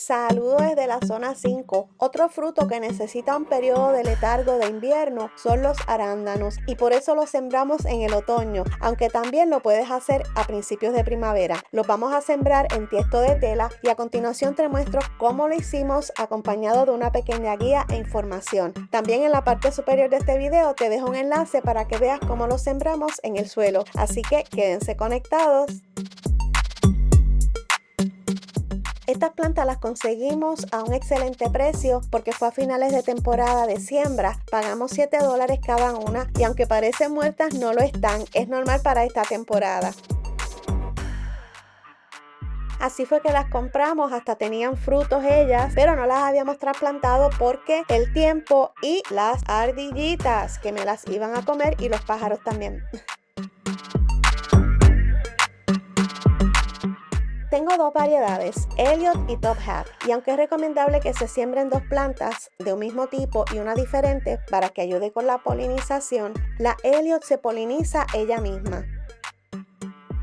Saludos desde la zona 5. Otro fruto que necesita un periodo de letargo de invierno son los arándanos y por eso los sembramos en el otoño, aunque también lo puedes hacer a principios de primavera. Los vamos a sembrar en tiesto de tela y a continuación te muestro cómo lo hicimos acompañado de una pequeña guía e información. También en la parte superior de este video te dejo un enlace para que veas cómo los sembramos en el suelo, así que quédense conectados. Estas plantas las conseguimos a un excelente precio porque fue a finales de temporada de siembra. Pagamos $7 cada una y aunque parecen muertas no lo están, es normal para esta temporada. Así fue que las compramos, hasta tenían frutos ellas, pero no las habíamos trasplantado porque el tiempo y las ardillitas que me las iban a comer y los pájaros también. Tengo dos variedades, Elliott y Top Hat, y aunque es recomendable que se siembren dos plantas de un mismo tipo y una diferente para que ayude con la polinización, la Elliott se poliniza ella misma.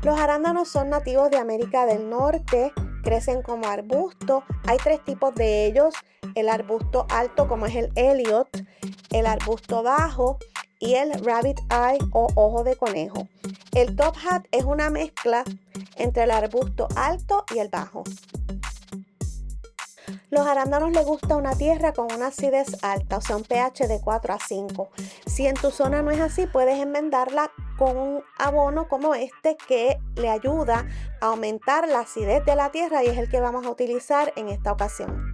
Los arándanos son nativos de América del Norte, crecen como arbusto, hay tres tipos de ellos, el arbusto alto como es el Elliott, el arbusto bajo y el Rabbit Eye o ojo de conejo. El Top Hat es una mezcla entre el arbusto alto y el bajo. Los arándanos les gusta una tierra con una acidez alta, o sea un pH de 4 a 5. Si en tu zona no es así, puedes enmendarla con un abono como este que le ayuda a aumentar la acidez de la tierra y es el que vamos a utilizar en esta ocasión.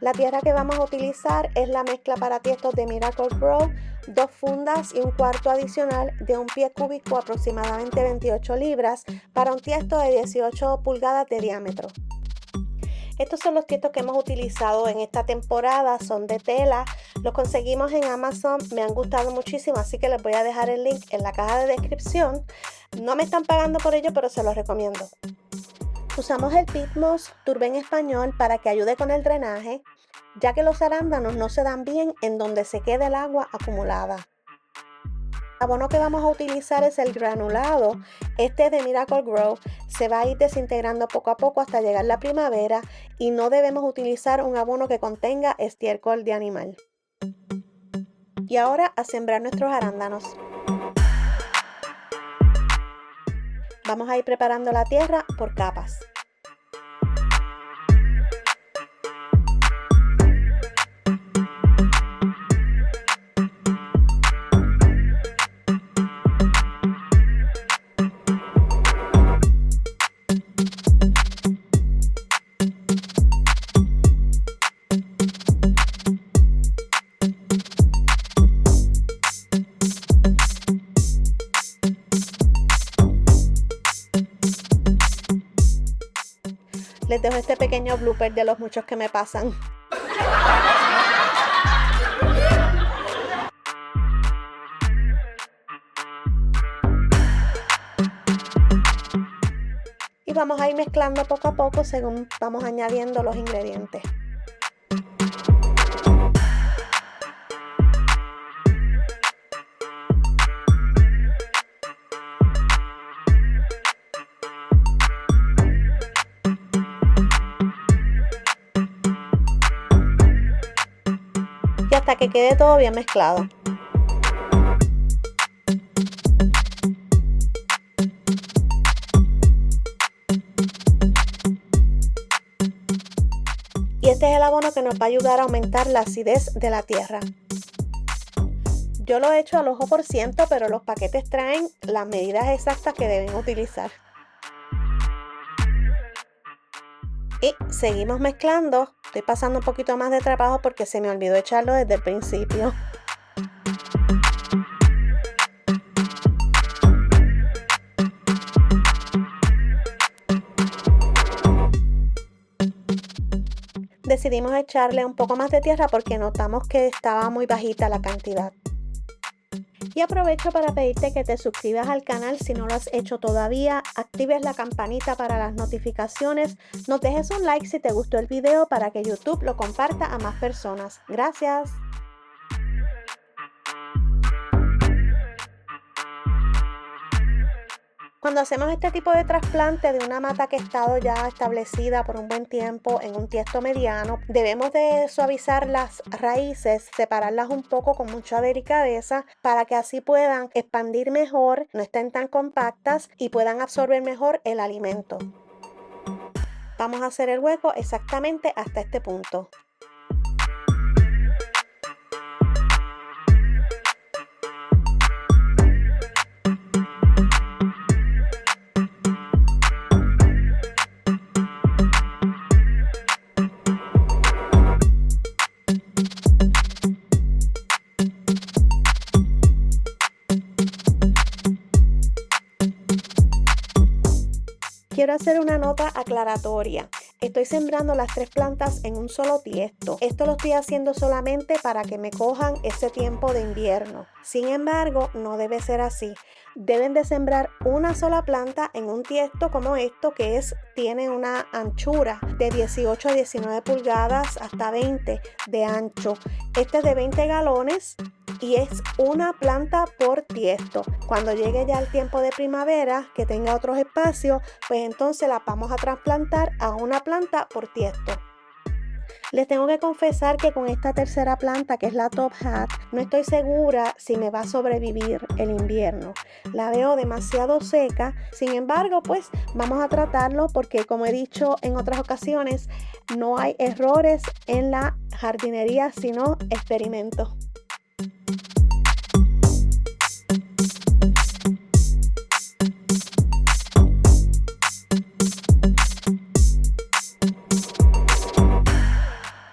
La tierra que vamos a utilizar es la mezcla para tiestos de Miracle-Gro, 2 fundas y un cuarto adicional de un pie cúbico aproximadamente 28 libras para un tiesto de 18 pulgadas de diámetro. Estos son los tiestos que hemos utilizado en esta temporada, son de tela, los conseguimos en Amazon, me han gustado muchísimo, así que les voy a dejar el link en la caja de descripción. No me están pagando por ello, pero se los recomiendo. Usamos el Peat Moss Turbe en español para que ayude con el drenaje, ya que los arándanos no se dan bien en donde se queda el agua acumulada. El abono que vamos a utilizar es el granulado, este es de Miracle-Gro, se va a ir desintegrando poco a poco hasta llegar la primavera y no debemos utilizar un abono que contenga estiércol de animal. Y ahora a sembrar nuestros arándanos. Vamos a ir preparando la tierra por capas. Les dejo este pequeño blooper de los muchos que me pasan. Y vamos a ir mezclando poco a poco según vamos añadiendo los ingredientes. Hasta que quede todo bien mezclado. Y este es el abono que nos va a ayudar a aumentar la acidez de la tierra. Yo lo he hecho al ojo por ciento, pero los paquetes traen las medidas exactas que deben utilizar. Y seguimos mezclando. Estoy pasando un poquito más de trabajo porque se me olvidó echarlo desde el principio. Decidimos echarle un poco más de tierra porque notamos que estaba muy bajita la cantidad. Y aprovecho para pedirte que te suscribas al canal si no lo has hecho todavía, actives la campanita para las notificaciones, nos dejes un like si te gustó el video para que YouTube lo comparta a más personas. Gracias. Cuando hacemos este tipo de trasplante de una mata que ha estado ya establecida por un buen tiempo en un tiesto mediano, debemos de suavizar las raíces, separarlas un poco con mucha delicadeza para que así puedan expandir mejor, no estén tan compactas y puedan absorber mejor el alimento. Vamos a hacer el hueco exactamente hasta este punto. Quiero hacer una nota aclaratoria. Estoy sembrando las 3 plantas en un solo tiesto. Esto lo estoy haciendo solamente para que me cojan ese tiempo de invierno. Sin embargo, no debe ser así. Deben de sembrar una sola planta en un tiesto como esto que tiene una anchura de 18 a 19 pulgadas hasta 20 de ancho. Este es de 20 galones y es una planta por tiesto. Cuando llegue ya el tiempo de primavera, que tenga otros espacios, pues entonces la vamos a trasplantar a una planta por tiesto. Les tengo que confesar que con esta tercera planta, que es la Top Hat, no estoy segura si me va a sobrevivir el invierno. La veo demasiado seca, sin embargo, pues vamos a tratarlo porque, como he dicho en otras ocasiones, no hay errores en la jardinería, sino experimentos.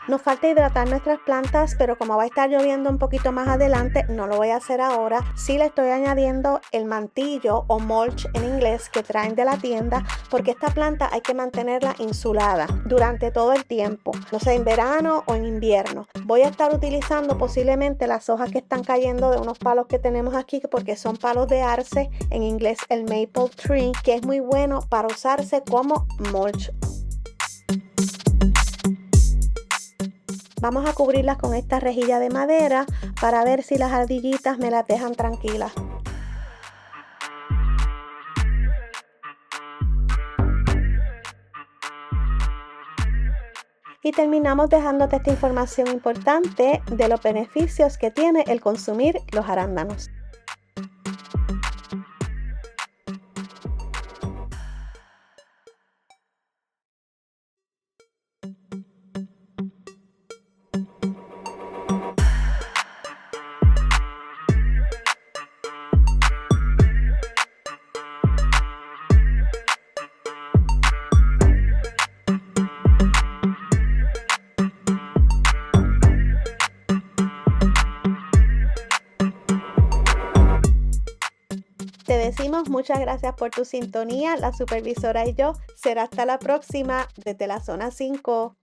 Nos falta hidratar nuestras plantas, pero como va a estar lloviendo un poquito más adelante, no lo voy a hacer ahora. Sí le estoy añadiendo el mantillo o mulch en inglés que traen de la tienda, porque esta planta hay que mantenerla insulada durante todo el tiempo, no sé, en verano o en invierno. Voy a estar utilizando posiblemente las hojas que están cayendo de unos palos que tenemos aquí, porque son palos de arce, en inglés el maple tree, que es muy bueno para usarse como mulch. Vamos a cubrirlas con esta rejilla de madera para ver si las ardillitas me las dejan tranquilas. Y terminamos dejándote esta información importante de los beneficios que tiene el consumir los arándanos. Te decimos muchas gracias por tu sintonía. La supervisora y yo. Será hasta la próxima desde la zona 5.